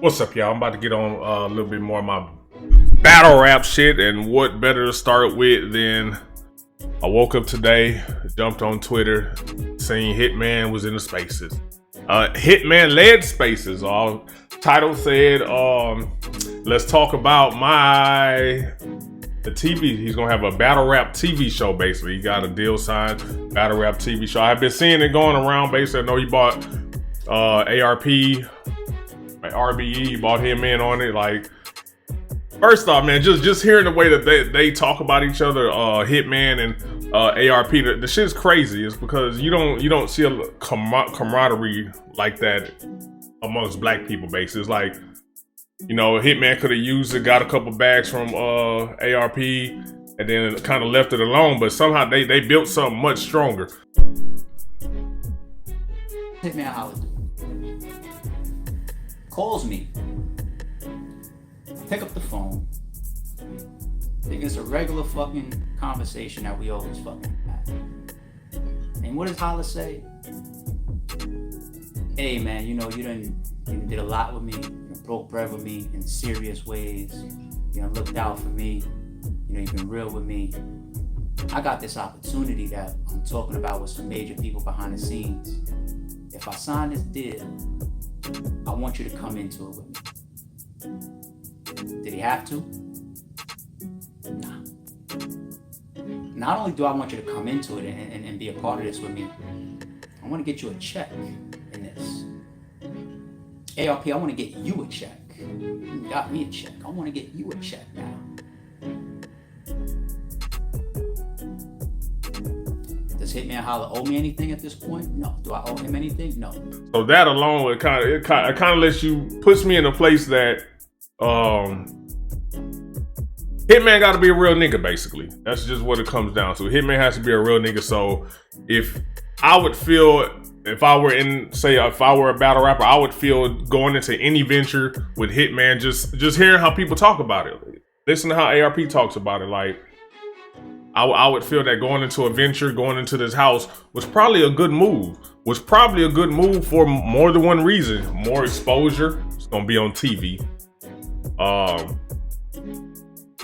What's up, y'all? I'm about to get on a little bit more of my battle rap shit, and what better to start with than I woke up today, jumped on Twitter, seen HITMAN was in the spaces. HITMAN led spaces. Title said, let's talk about the TV. He's gonna have a battle rap TV show. Basically, he got a deal signed, battle rap TV show. I've been seeing it going around. Basically, I know he bought ARP. RBE bought him in on it. Like, first off, man, just hearing the way that they talk about each other, HITMAN and ARP, the shit's crazy. It's because you don't see a camaraderie like that amongst black people. Basically, it's like, you know, HITMAN could have used it, got a couple bags from ARP, and then kind of left it alone. But somehow they built something much stronger. HITMAN Holla calls me, pick up the phone, think it's a regular fucking conversation that we always fucking have. And what does Holla say? Hey man, you know, you done did a lot with me, you broke bread with me in serious ways, you know, looked out for me, you know, you've been real with me. I got this opportunity that I'm talking about with some major people behind the scenes. If I sign this deal, I want you to come into it with me. Did he have to? Nah. Not only do I want you to come into it and be a part of this with me, I want to get you a check in this. ARP, I want to get you a check. You got me a check. I want to get you a check now. Does HITMAN Holla owe me anything at this point? No. Do I owe him anything? No. So that alone, it kind of lets puts me in a place that HITMAN got to be a real nigga. Basically, that's just what it comes down to. HITMAN has to be a real nigga. So if I would feel, if I were a battle rapper, I would feel going into any venture with HITMAN, just hearing how people talk about it, listen to how ARP talks about it, like. I would feel that going into a venture, going into this house was probably a good move. Was probably a good move for more than one reason. More exposure. It's gonna be on TV.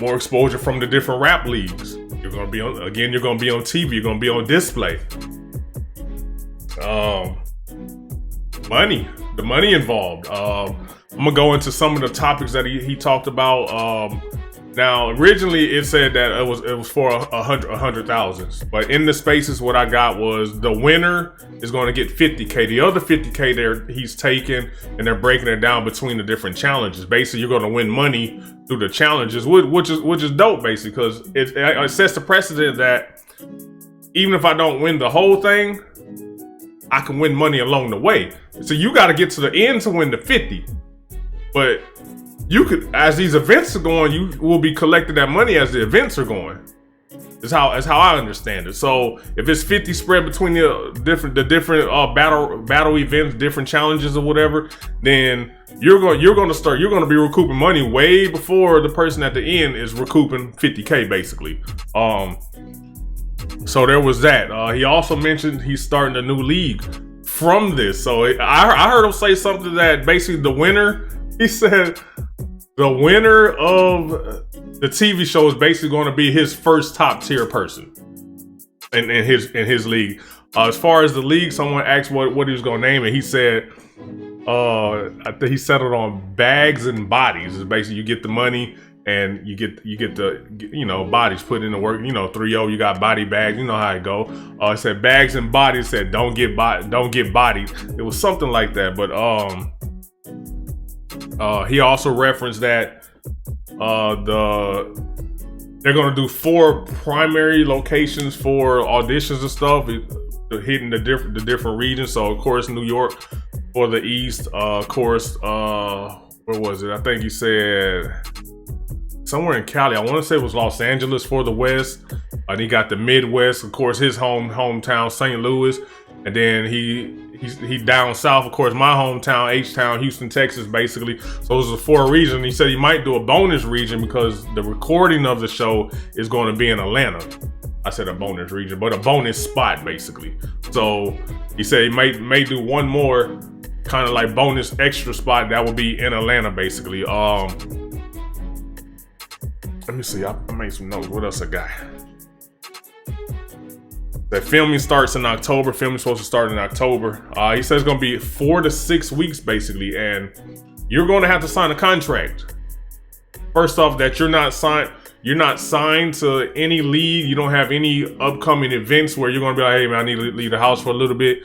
More exposure from the different rap leagues. You're gonna be on TV. You're gonna be on display. Money. The money involved. I'm gonna go into some of the topics that he talked about. Now, originally it said that it was for 100,000, but in the spaces, what I got was the winner is going to get 50K. The other 50K he's taking, and they're breaking it down between the different challenges. Basically, you're going to win money through the challenges, which is dope, basically, because it sets the precedent that even if I don't win the whole thing, I can win money along the way. So you got to get to the end to win the 50, but you could, as these events are going, you will be collecting that money as the events are going. Is how I understand it. So if it's 50 spread between the different battle events, different challenges or whatever, then you're going to be recouping money way before the person at the end is recouping 50K basically. So there was that. He also mentioned he's starting a new league from this. So I heard him say something that basically the winner. He said the winner of the TV show is basically going to be his first top tier person in his league. As far as the league, someone asked what he was going to name it. He said, I think he settled on bags and bodies. It's basically you get the money and you get the bodies put in the work. 3-0, you got body bags. You know how it go. It said bags and bodies. It said don't get bodied. It was something like that, but he also referenced that they're gonna do 4 primary locations for auditions and stuff, hitting the different regions. So of course New York for the East, of course where was it? I think he said somewhere in Cali. I want to say it was Los Angeles for the West. And he got the Midwest, of course, his hometown, St. Louis, and then he down south, of course, my hometown, H-Town, Houston, Texas, basically. So those are 4 regions. He said he might do a bonus region because the recording of the show is going to be in Atlanta. I said a bonus region, but a bonus spot, basically. So he said he may do one more kind of like bonus extra spot that will be in Atlanta, basically. Let me see. I made some notes. What else I got? The filming starts in October. Filming's supposed to start in October. He says it's gonna be 4 to 6 weeks, basically, and you're going to have to sign a contract. First off, that you're not signed to any lead. You don't have any upcoming events where you're gonna be like, hey man, I need to leave the house for a little bit,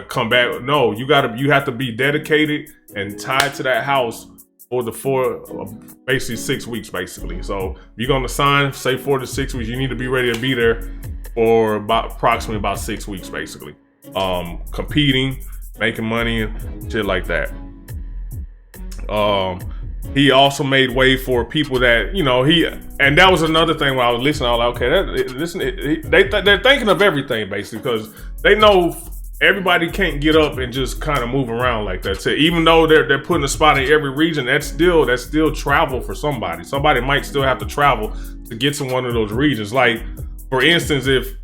come back. No, you have to be dedicated and tied to that house for basically 6 weeks, basically. So if you're gonna sign, say 4 to 6 weeks, you need to be ready to be there for approximately about 6 weeks, basically. Competing, making money and shit like that. He also made way for people that, and that was another thing when I was listening. I was like, okay, they're thinking of everything, basically, because they know everybody can't get up and just kind of move around like that. So even though they're putting a spot in every region, that's still travel for somebody. Somebody might still have to travel to get to one of those regions. Like, for instance, if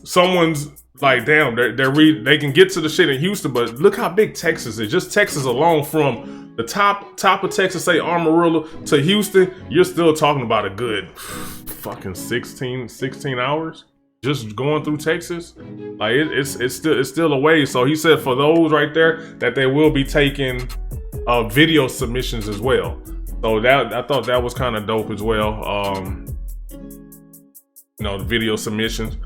someone's like, damn, they can get to the shit in Houston, but look how big Texas is. Just Texas alone, from the top of Texas, say Amarillo, to Houston, you're still talking about a good fucking 16 hours just going through Texas. Like it's still a way. So he said for those right there that they will be taking video submissions as well. So that, I thought that was kind of dope as well. The video submissions.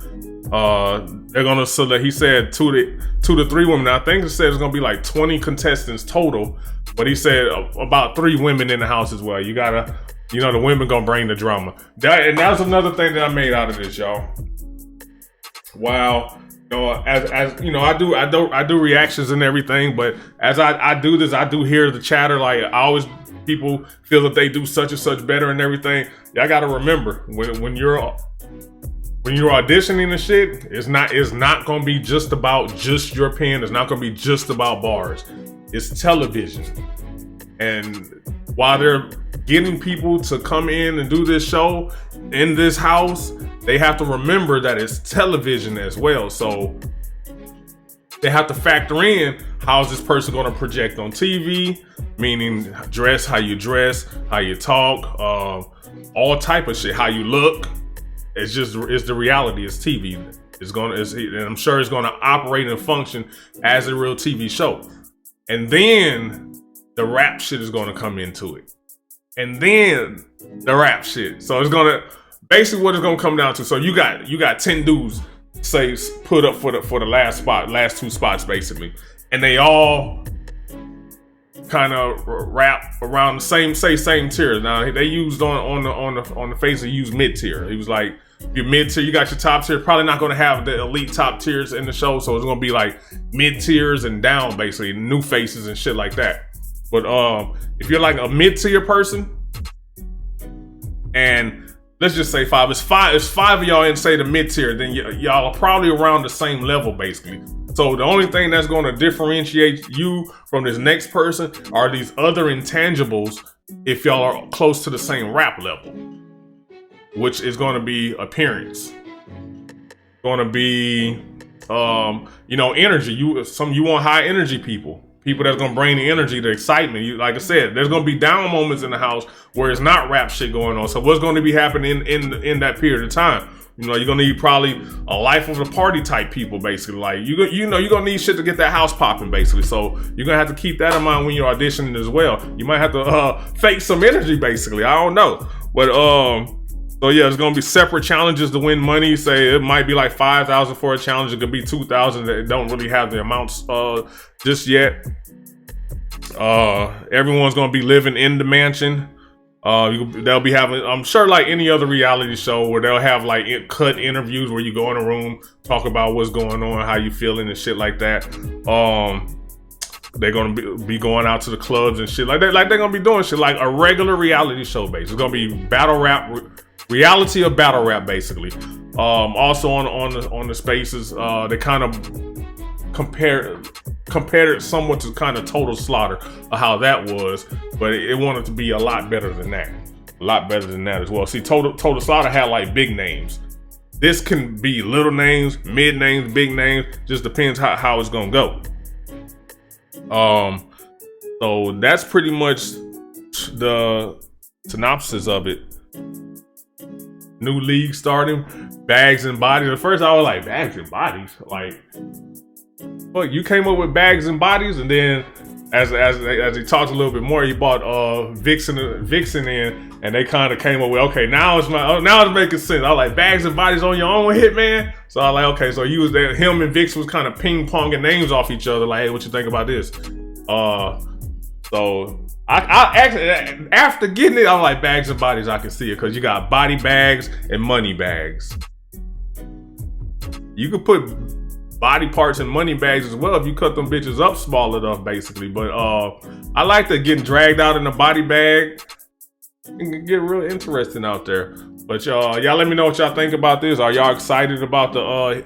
They're gonna select, he said 2 to 3 women. I think it said it's gonna be like 20 contestants total, but he said about 3 women in the house as well. You gotta, the women gonna bring the drama. And that's another thing that I made out of this, y'all. Wow. As you know, I do reactions and everything, but as I do this, I do hear the chatter. Like, people feel that they do such and such better and everything. Y'all gotta remember, when you're auditioning and shit, it's not gonna be just about just your pen. It's not gonna be just about bars. It's television. And while they're getting people to come in and do this show in this house, they have to remember that it's television as well. So they have to factor in, how's this person gonna project on TV, meaning dress, how you talk, all type of shit, how you look. It's the reality. It's TV. And I'm sure it's gonna operate and function as a real TV show. And then the rap shit is gonna come into it. And then the rap shit. So it's gonna, basically what it's gonna come down to. So you got 10 dudes, say, put up for the last 2 spots, basically. And they all kind of rap around the same tier. Now they used on the face, they used mid tier. He was like, your mid tier, you got your top tier. Probably not gonna have the elite top tiers in the show, so it's gonna be like mid tiers and down, basically new faces and shit like that. But if you're like a mid tier person, and let's just say 5, it's 5 of y'all in, say, the mid tier, then y'all are probably around the same level, basically. So the only thing that's going to differentiate you from this next person are these other intangibles if y'all are close to the same rap level, which is going to be appearance, going to be energy. You want high energy people that's going to bring the energy, the excitement. Like I said, there's going to be down moments in the house where it's not rap shit going on. So what's going to be happening in that period of time? You're going to need probably a life of the party type people, basically. Like, you're going to need shit to get that house popping, basically. So you're going to have to keep that in mind when you're auditioning as well. You might have to fake some energy, basically. I don't know. But, so yeah, it's going to be separate challenges to win money. Say it might be like 5,000 for a challenge. It could be 2,000 that don't really have the amounts just yet. Everyone's going to be living in the mansion. They'll be having, I'm sure, like any other reality show, where they'll have like cut interviews where you go in a room, talk about what's going on, how you feeling and shit like that. They're gonna be going out to the clubs and shit like that. Like, they're gonna be doing shit like a regular reality show base. It's gonna be battle rap, reality of battle rap, basically. Also on the spaces, they kind of compared it somewhat to kind of Total Slaughter of how that was, but it wanted to be a lot better than that as well. See, Total Slaughter had like big names. This can be little names, mid names, big names. Just depends how it's gonna go. So that's pretty much the synopsis of it. New league starting, bags and bodies. At first I was like, bags and bodies? Like, fuck, you came up with bags and bodies, and then as he talked a little bit more, he bought Vixen in, and they kind of came up with, okay, now it's making sense. I was like, bags and bodies on your own, Hitman. So I was like, okay, so you was there. Him and Vixen was kind of ping ponging names off each other. Like, hey, what you think about this? So I actually, after getting it, I'm like, bags and bodies, I can see it, because you got body bags and money bags. You could put body parts and money bags as well if you cut them bitches up small enough, basically. But I like to get dragged out in a body bag. It can get real interesting out there. But y'all let me know what y'all think about this. Are y'all excited about the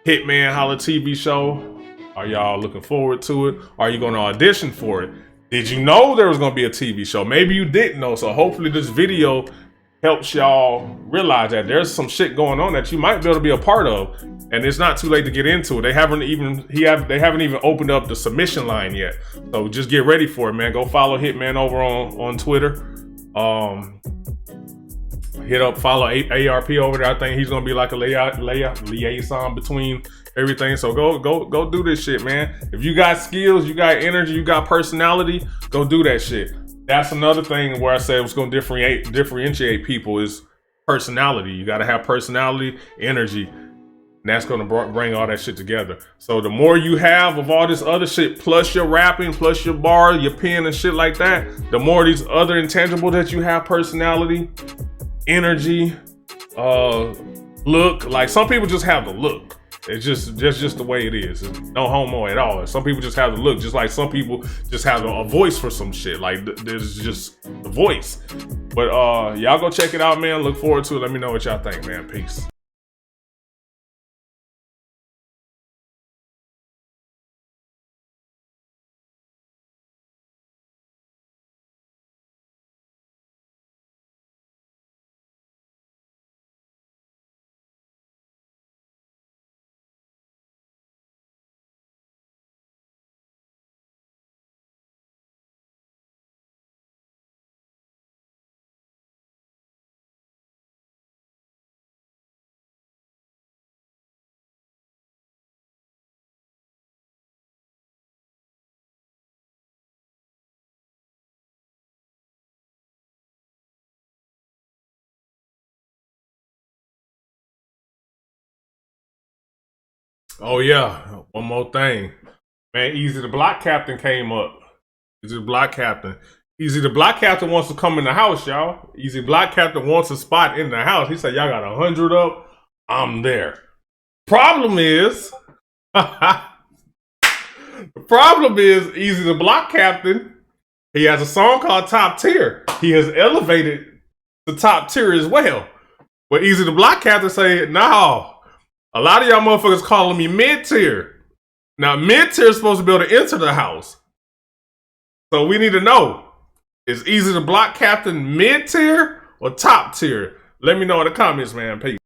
Hitman Holla TV show? Are y'all looking forward to it? Are you going to audition for it? Did you know there was going to be a TV show? Maybe you didn't know. So hopefully this video helps y'all realize that there's some shit going on that you might be able to be a part of, and it's not too late to get into it. They haven't even opened up the submission line yet. So just get ready for it, man. Go follow Hitman over on Twitter. Follow ARP over there. I think he's gonna be like a liaison between everything. So go do this shit, man. If you got skills, you got energy, you got personality, go do that shit. That's another thing where I said what's gonna differentiate people is personality. You gotta have personality, energy, and that's gonna bring all that shit together. So the more you have of all this other shit, plus your rapping, plus your bar, your pen and shit like that, the more these other intangibles that you have, personality, energy, look. Like, some people just have the look. It's just the way it is. It's no homo at all. Some people just have the look, just like some people just have a voice for some shit. Like, there's just the voice. But y'all go check it out, man. Look forward to it. Let me know what y'all think, man. Peace. Oh yeah, one more thing. Man, Easy the Block Captain came up. Easy the Block Captain. Easy the Block Captain wants to come in the house, y'all. Easy Block Captain wants a spot in the house. He said, y'all got 100 up, I'm there. Problem is, the problem is Easy the Block Captain, he has a song called Top Tier. He has elevated the top tier as well. But Easy the Block Captain say, no, a lot of y'all motherfuckers calling me mid-tier. Now, mid-tier is supposed to be able to enter the house. So we need to know, is Easy the Block Captain mid-tier or top tier? Let me know in the comments, man. Peace.